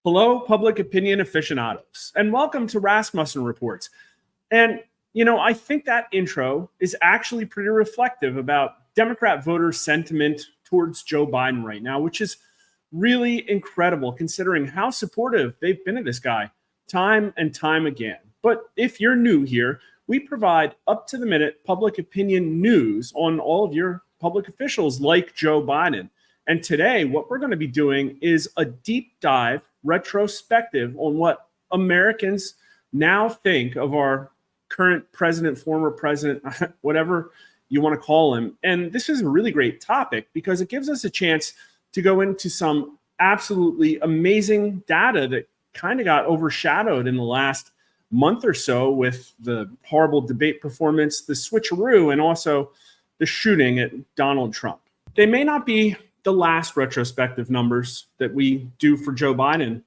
Hello, public opinion aficionados, and welcome to Rasmussen Reports. And, I think that intro is actually pretty reflective about Democrat voters' sentiment towards Joe Biden right now, which is really incredible considering how supportive they've been of this guy time and time again. But if you're new here, we provide up-to-the-minute public opinion news on all of your public officials like Joe Biden. And today, what we're going to be doing is a deep dive retrospective on what Americans now think of our current president, former president, whatever you want to call him. And this is a really great topic because it gives us a chance to go into some absolutely amazing data that kind of got overshadowed in the last month or so with the horrible debate performance, the switcheroo, and also the shooting at Donald Trump. They may not be the last retrospective numbers that we do for Joe Biden,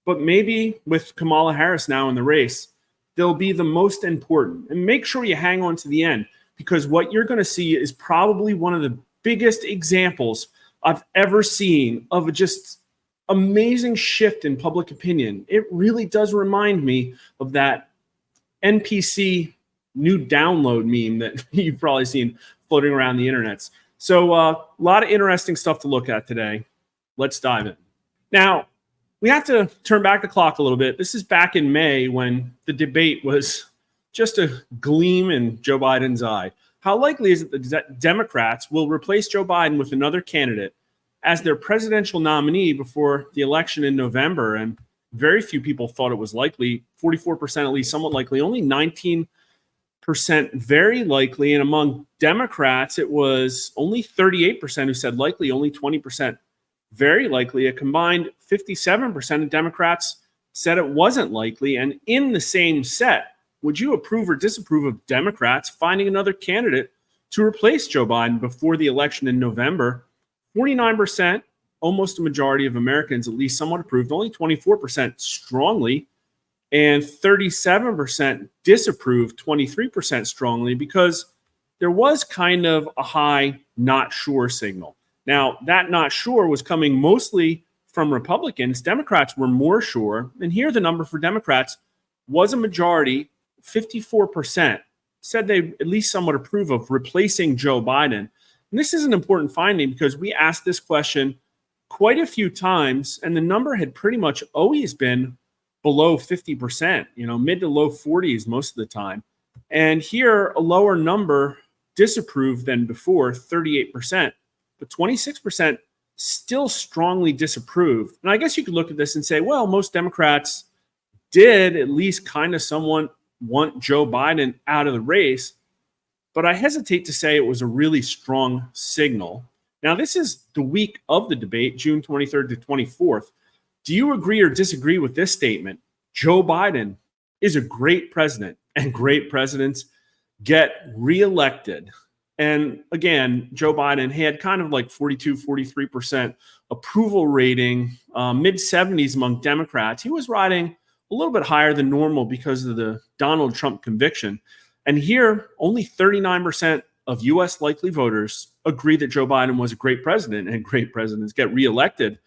but maybe with Kamala Harris now in the race, they'll be the most important. And make sure you hang on to the end, because what you're going to see is probably one of the biggest examples I've ever seen of a just amazing shift in public opinion. It really does remind me of that NPC new download meme that you've probably seen floating around the internets. So a lot of interesting stuff to look at today. Let's dive in. Now, we have to turn back the clock a little bit. This is back in May when the debate was just a gleam in Joe Biden's eye. How likely is it that the Democrats will replace Joe Biden with another candidate as their presidential nominee before the election in November? And very few people thought it was likely. 44% at least somewhat likely. Only 19% very likely. And among Democrats, it was only 38% who said likely, only 20% very likely. A combined 57% of Democrats said it wasn't likely. And in the same set, would you approve or disapprove of Democrats finding another candidate to replace Joe Biden before the election in November? 49%, almost a majority of Americans at least somewhat approved, only 24% strongly, and 37% disapproved, 23% strongly, because there was kind of a high not sure signal. Now, that not sure was coming mostly from Republicans. Democrats were more sure. And here the number for Democrats was a majority, 54%, said they at least somewhat approve of replacing Joe Biden. And this is an important finding because we asked this question quite a few times, and the number had pretty much always been below 50%, mid to low 40s most of the time. And here, a lower number disapproved than before, 38%. But 26% still strongly disapproved. And I guess you could look at this and say, well, most Democrats did at least kind of somewhat want Joe Biden out of the race. But I hesitate to say it was a really strong signal. Now, this is the week of the debate, June 23rd to 24th. Do you agree or disagree with this statement? Joe Biden is a great president, and great presidents get reelected. And again, Joe Biden had kind of like 42, 43% approval rating, mid-70s among Democrats. He was riding a little bit higher than normal because of the Donald Trump conviction. And here, only 39% of U.S. likely voters agree that Joe Biden was a great president, and great presidents get reelected.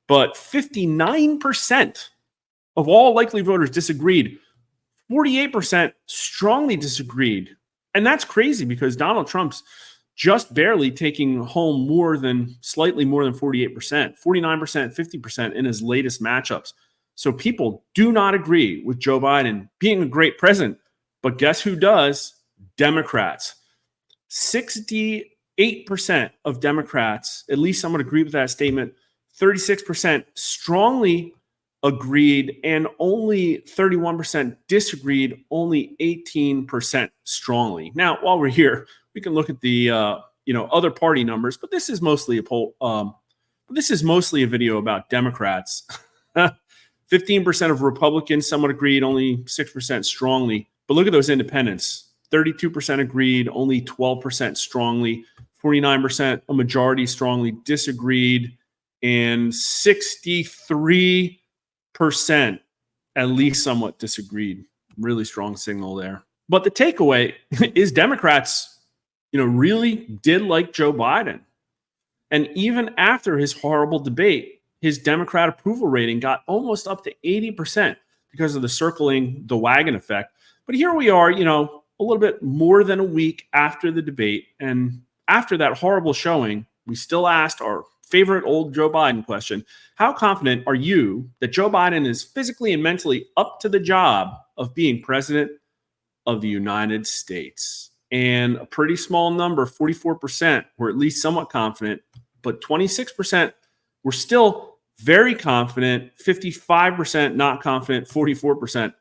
But 59% of all likely voters disagreed. 48% strongly disagreed. And that's crazy because Donald Trump's just barely taking home slightly more than 48%, 49%, 50% in his latest matchups. So people do not agree with Joe Biden being a great president. But guess who does? Democrats. 68% of Democrats, at least somewhat agree with that statement. 36% strongly agreed, and only 31% disagreed, only 18% strongly. Now, while we're here, we can look at the other party numbers, but this is mostly a poll. This is mostly a video about Democrats. 15% of Republicans somewhat agreed, only 6% strongly. But look at those independents. 32% agreed, only 12% strongly. 49%, a majority strongly disagreed, and 63% at least somewhat disagreed. Really strong signal there. But the takeaway is Democrats, really did like Joe Biden. And even after his horrible debate, his Democrat approval rating got almost up to 80% because of the circling the wagon effect. But here we are, a little bit more than a week after the debate. And after that horrible showing, we still asked our favorite old Joe Biden question. How confident are you that Joe Biden is physically and mentally up to the job of being president of the United States? And a pretty small number, 44%, were at least somewhat confident, but 26% were still very confident, 55% not confident, 44%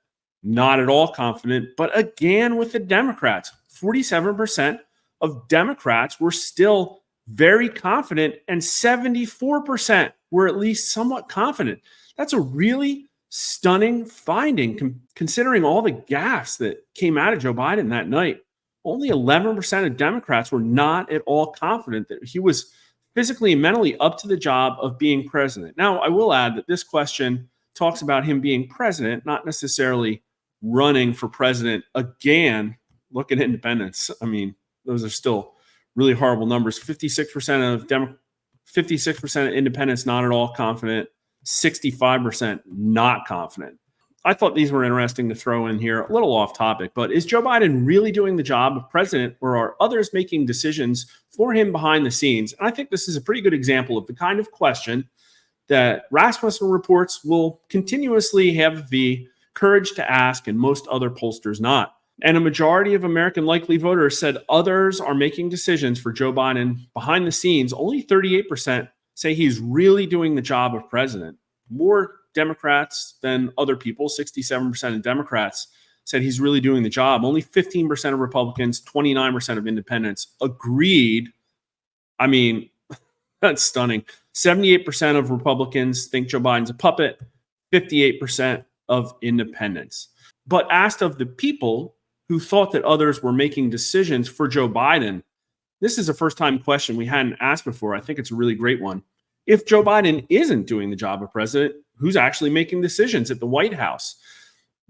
not at all confident. But again, with the Democrats, 47% of Democrats were still very confident, and 74% were at least somewhat confident. That's a really stunning finding, considering all the gas that came out of Joe Biden that night. Only 11% of Democrats were not at all confident that he was physically and mentally up to the job of being president. Now, I will add that this question talks about him being president, not necessarily running for president again. Look at independents. I mean, those are still really horrible numbers. 56% of independents not at all confident, 65% not confident. I thought these were interesting to throw in here, a little off topic, but is Joe Biden really doing the job of president, or are others making decisions for him behind the scenes? And I think this is a pretty good example of the kind of question that Rasmussen reports will continuously have the courage to ask, and most other pollsters not. And a majority of American likely voters said others are making decisions for Joe Biden behind the scenes. Only 38% say he's really doing the job of president. More Democrats than other people. 67% of Democrats said he's really doing the job. Only 15% of Republicans, 29% of independents agreed. I mean, that's stunning. 78% of Republicans think Joe Biden's a puppet, 58% of independents. But asked of the people who thought that others were making decisions for Joe Biden, this is a first-time question we hadn't asked before. I think it's a really great one. If Joe Biden isn't doing the job of president, who's actually making decisions at the White House?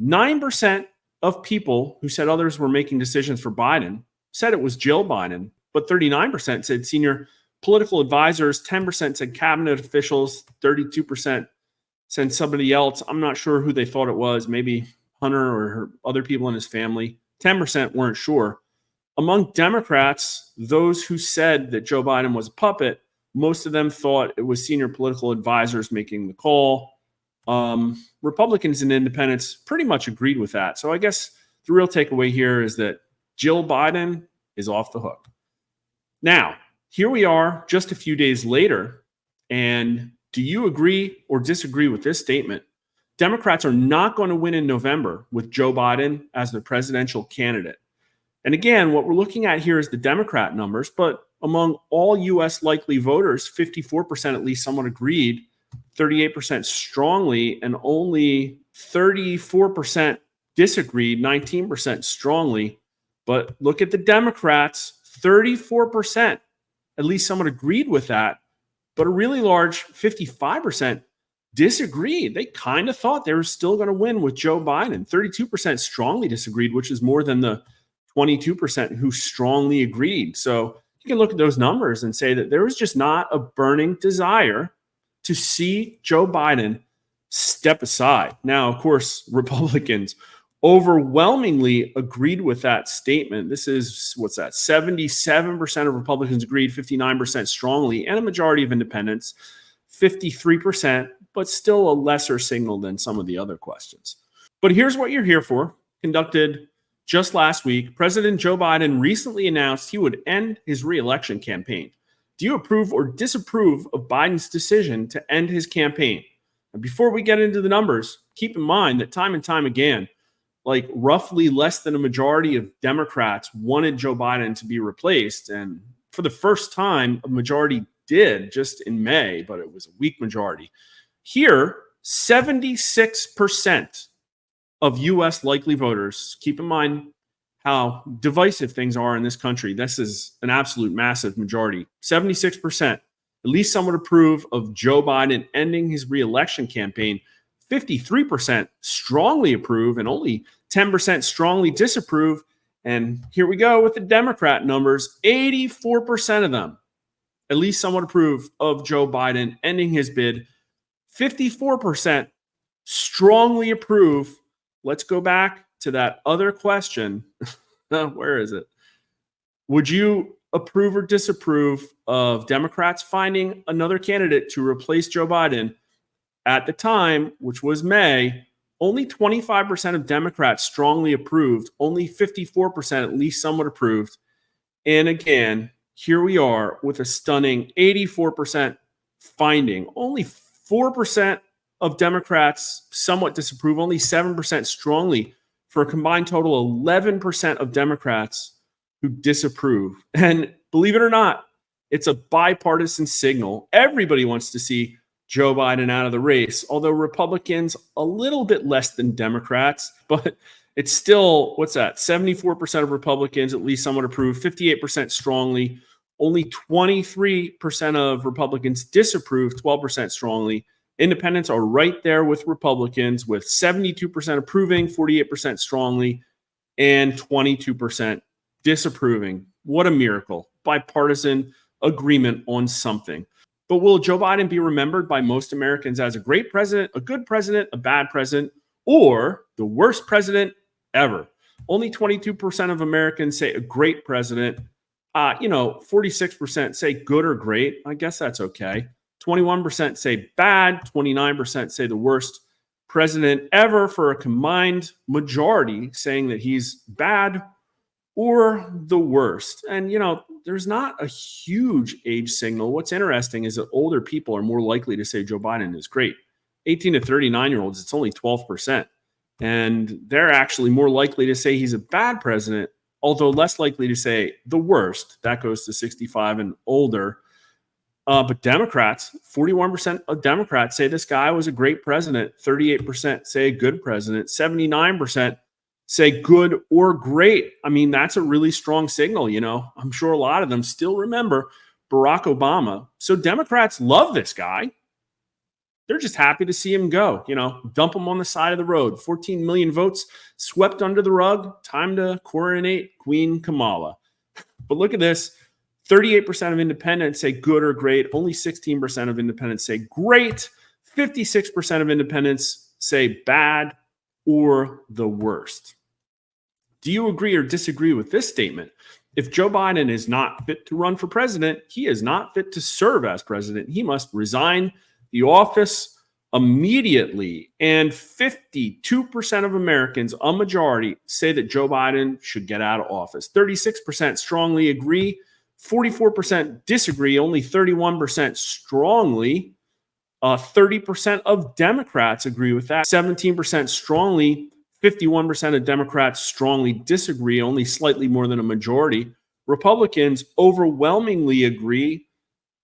9% of people who said others were making decisions for Biden said it was Jill Biden, but 39% said senior political advisors, 10% said cabinet officials, 32% said somebody else. I'm not sure who they thought it was, maybe Hunter or other people in his family. 10% weren't sure. Among Democrats, those who said that Joe Biden was a puppet, most of them thought it was senior political advisors making the call. Republicans and independents pretty much agreed with that. So I guess the real takeaway here is that Jill Biden is off the hook. Now, here we are just a few days later, and do you agree or disagree with this statement? Democrats are not going to win in November with Joe Biden as the presidential candidate. And again, what we're looking at here is the Democrat numbers, but among all U.S. likely voters, 54% at least somewhat agreed, 38% strongly, and only 34% disagreed, 19% strongly. But look at the Democrats, 34%, at least someone agreed with that, but a really large 55% disagreed. They kind of thought they were still going to win with Joe Biden. 32% strongly disagreed, which is more than the 22% who strongly agreed. So you can look at those numbers and say that there was just not a burning desire to see Joe Biden step aside. Now, of course, Republicans overwhelmingly agreed with that statement. This is, 77% of Republicans agreed, 59% strongly, and a majority of independents, 53%, but still a lesser signal than some of the other questions. But here's what you're here for. Conducted just last week, President Joe Biden recently announced he would end his re-election campaign. Do you approve or disapprove of Biden's decision to end his campaign? And before we get into the numbers, keep in mind that time and time again, like roughly less than a majority of Democrats wanted Joe Biden to be replaced. And for the first time, a majority did just in May, but it was a weak majority. Here, 76% of U.S. likely voters, keep in mind how divisive things are in this country. This is an absolute massive majority. 76%, at least some would approve of Joe Biden ending his re-election campaign. 53% strongly approve, and only 10% strongly disapprove. And here we go with the Democrat numbers. 84% of them, at least somewhat approve of Joe Biden ending his bid 54% strongly approve. Let's go back to that other question. Where is it? Would you approve or disapprove of Democrats finding another candidate to replace Joe Biden? At the time, which was May, only 25% of Democrats strongly approved, only 54% at least somewhat approved. And again, here we are with a stunning 84% finding. Only 4% of Democrats somewhat disapprove, only 7% strongly, for a combined total 11% of Democrats who disapprove. And believe it or not, it's a bipartisan signal. Everybody wants to see Joe Biden out of the race, although Republicans a little bit less than Democrats, but it's still, what's that? 74% of Republicans at least somewhat approve, 58% strongly, only 23% of Republicans disapprove, 12% strongly. Independents are right there with Republicans, with 72% approving, 48% strongly, and 22% disapproving. What a miracle. Bipartisan agreement on something. But will Joe Biden be remembered by most Americans as a great president, a good president, a bad president, or the worst president ever? Only 22% of Americans say a great president. 46% say good or great. I guess that's okay. 21% say bad. 29% say the worst president ever, for a combined majority saying that he's bad or the worst. And, there's not a huge age signal. What's interesting is that older people are more likely to say Joe Biden is great. 18 to 39-year-olds, it's only 12%. And they're actually more likely to say he's a bad president, although less likely to say the worst. That goes to 65 and older. But Democrats, 41% of Democrats say this guy was a great president. 38% say a good president. 79% say good or great. I mean, that's a really strong signal, I'm sure a lot of them still remember Barack Obama. So Democrats love this guy. They're just happy to see him go, dump him on the side of the road. 14 million votes swept under the rug. Time to coronate Queen Kamala. But look at this. 38% of independents say good or great. Only 16% of independents say great. 56% of independents say bad or the worst. Do you agree or disagree with this statement? If Joe Biden is not fit to run for president, he is not fit to serve as president. He must resign the office immediately. And 52% of Americans, a majority, say that Joe Biden should get out of office. 36% strongly agree. 44% disagree. Only 31% strongly. 30% of Democrats agree with that. 17% strongly. 51% of Democrats strongly disagree, only slightly more than a majority. Republicans overwhelmingly agree.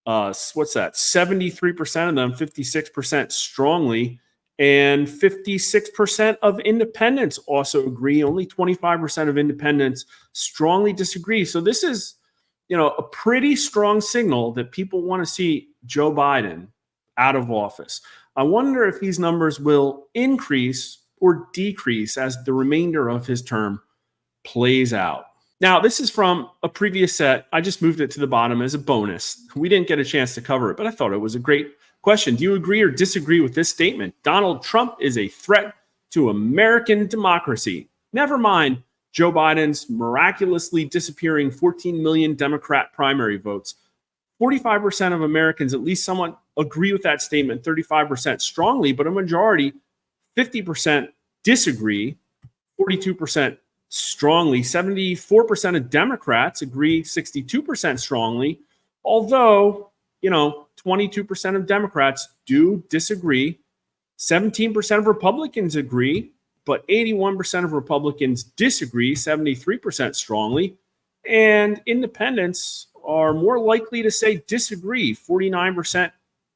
What's that? 73% of them, 56% strongly, and 56% of independents also agree. Only 25% of independents strongly disagree. So this is, a pretty strong signal that people want to see Joe Biden out of office. I wonder if these numbers will increase or decrease as the remainder of his term plays out. Now, this is from a previous set. I just moved it to the bottom as a bonus. We didn't get a chance to cover it, but I thought it was a great question. Do you agree or disagree with this statement? Donald Trump is a threat to American democracy. Never mind Joe Biden's miraculously disappearing 14 million Democrat primary votes. 45% of Americans at least somewhat agree with that statement, 35% strongly, but a majority, 50% disagree, 42% strongly. 74% of Democrats agree, 62% strongly, although, 22% of Democrats do disagree. 17% of Republicans agree, but 81% of Republicans disagree, 73% strongly. And independents are more likely to say disagree, 49%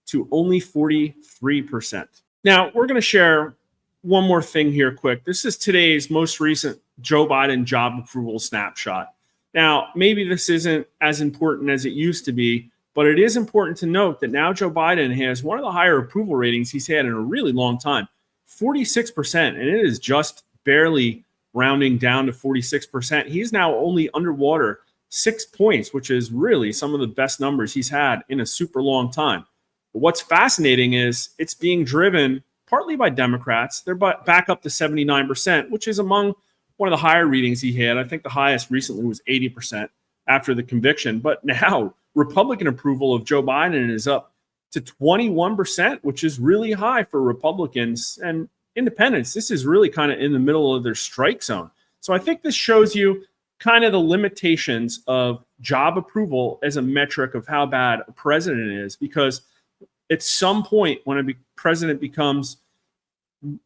to only 43%. Now, we're going to share one more thing here quick. This is today's most recent Joe Biden job approval snapshot. Now, maybe this isn't as important as it used to be, but it is important to note that now Joe Biden has one of the higher approval ratings he's had in a really long time, 46%, and it is just barely rounding down to 46%. He's now only underwater 6 points, which is really some of the best numbers he's had in a super long time. But what's fascinating is it's being driven partly by Democrats. They're back up to 79%, which is among one of the higher readings he had. I think the highest recently was 80% after the conviction. But now Republican approval of Joe Biden is up to 21%, which is really high for Republicans and independents. This is really kind of in the middle of their strike zone. So I think this shows you kind of the limitations of job approval as a metric of how bad a president is, because at some point when a president becomes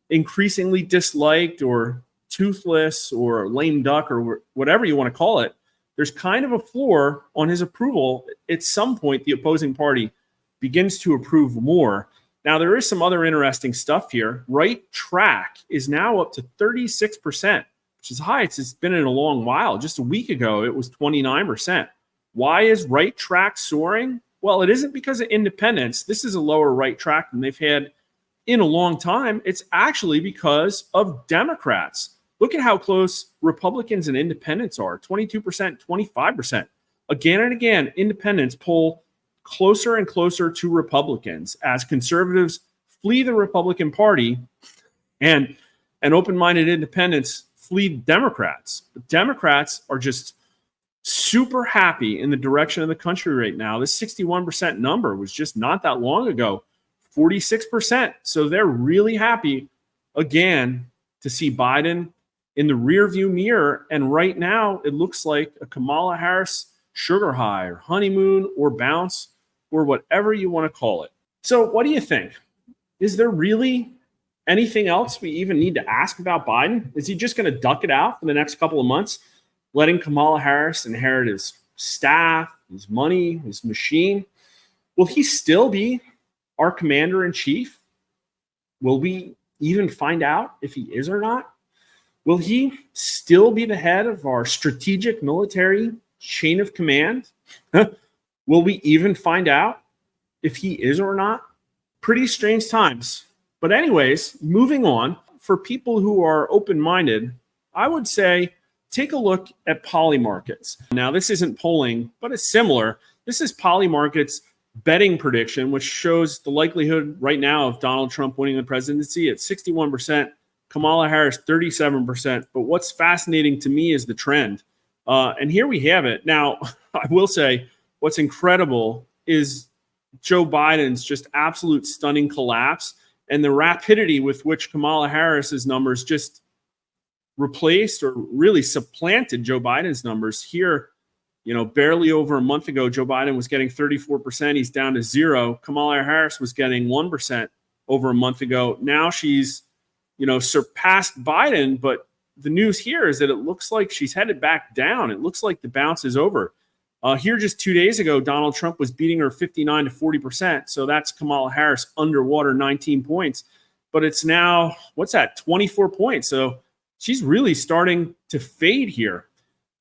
increasingly disliked or toothless or lame duck or whatever you want to call it, there's kind of a floor on his approval. At some point, the opposing party begins to approve more. Now, there is some other interesting stuff here. Right track is now up to 36%, which is high. It's been in a long while. Just a week ago, it was 29%. Why is right track soaring? Well, it isn't because of independents. This is a lower right track than they've had in a long time. It's actually because of Democrats. Look at how close Republicans and independents are, 22%, 25%. Again and again, independents pull closer and closer to Republicans as conservatives flee the Republican Party and open-minded independents flee Democrats. But Democrats are just super happy in the direction of the country right now. This 61% number was just not that long ago, 46%. So they're really happy again to see Biden in the rearview mirror. And right now it looks like a Kamala Harris sugar high or honeymoon or bounce or whatever you want to call it. So what do you think? Is there really anything else we even need to ask about Biden? Is he just going to duck it out for the next couple of months, letting Kamala Harris inherit his staff, his money, his machine? Will he still be our commander-in-chief? Will we even find out if he is or not? Will he still be the head of our strategic military chain of command? Will we even find out if he is or not? Pretty strange times. But anyways, moving on, for people who are open-minded, I would say take a look at Polymarkets. Now, this isn't polling, but it's similar. This is Polymarkets' betting prediction, which shows the likelihood right now of Donald Trump winning the presidency at 61%, Kamala Harris 37%. But what's fascinating to me is the trend. And here we have it. Now, I will say what's incredible is Joe Biden's just absolute stunning collapse and the rapidity with which Kamala Harris's numbers just replaced or really supplanted Joe Biden's numbers. Here, barely over a month ago, Joe Biden was getting 34%. He's down to 0. Kamala Harris was getting 1% over a month ago. Now she's, surpassed Biden. But the news here is that it looks like she's headed back down. It looks like the bounce is over. Here just 2 days ago, Donald Trump was beating her 59 to 40%. So that's Kamala Harris underwater 19 points. But it's now, 24 points. So she's really starting to fade here.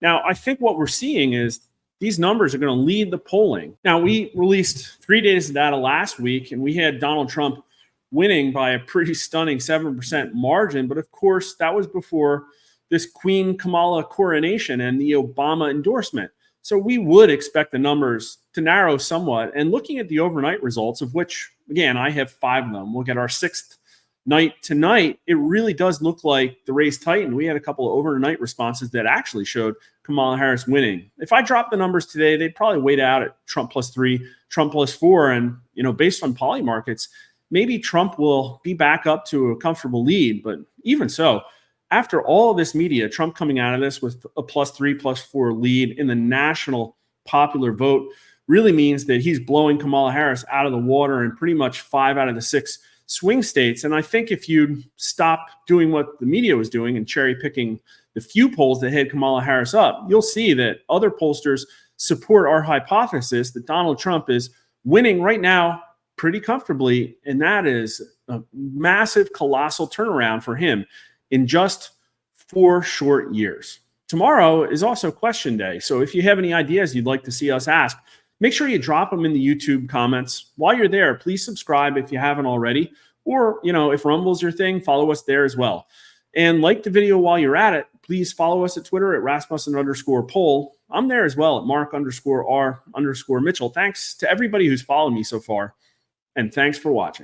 Now, I think what we're seeing is these numbers are going to lead the polling. Now, we released 3 days of data last week, and we had Donald Trump winning by a pretty stunning 7% margin. But of course, that was before this Queen Kamala coronation and the Obama endorsement. So we would expect the numbers to narrow somewhat. And looking at the overnight results, of which, again, I have 5 of them. We'll get our 6th night tonight. It really does look like the race tightened. We had a couple of overnight responses that actually showed Kamala Harris winning. If I dropped the numbers today, they'd probably wait out at Trump +3, Trump +4. And, based on Polymarkets, maybe Trump will be back up to a comfortable lead. But even so, after all this media, Trump coming out of this with a +3, +4 lead in the national popular vote really means that he's blowing Kamala Harris out of the water in pretty much 5 out of the 6 swing states. And I think if you stop doing what the media was doing and cherry picking the few polls that had Kamala Harris up, you'll see that other pollsters support our hypothesis that Donald Trump is winning right now pretty comfortably. And that is a massive, colossal turnaround for him in just 4 short years. Tomorrow is also question day. So if you have any ideas you'd like to see us ask, make sure you drop them in the YouTube comments. While you're there, please subscribe if you haven't already. Or, if Rumble's your thing, follow us there as well. And like the video while you're at it. Please follow us at Twitter at Rasmussen_poll. I'm there as well at Mark_R_Mitchell. Thanks to everybody who's followed me so far. and thanks for watching.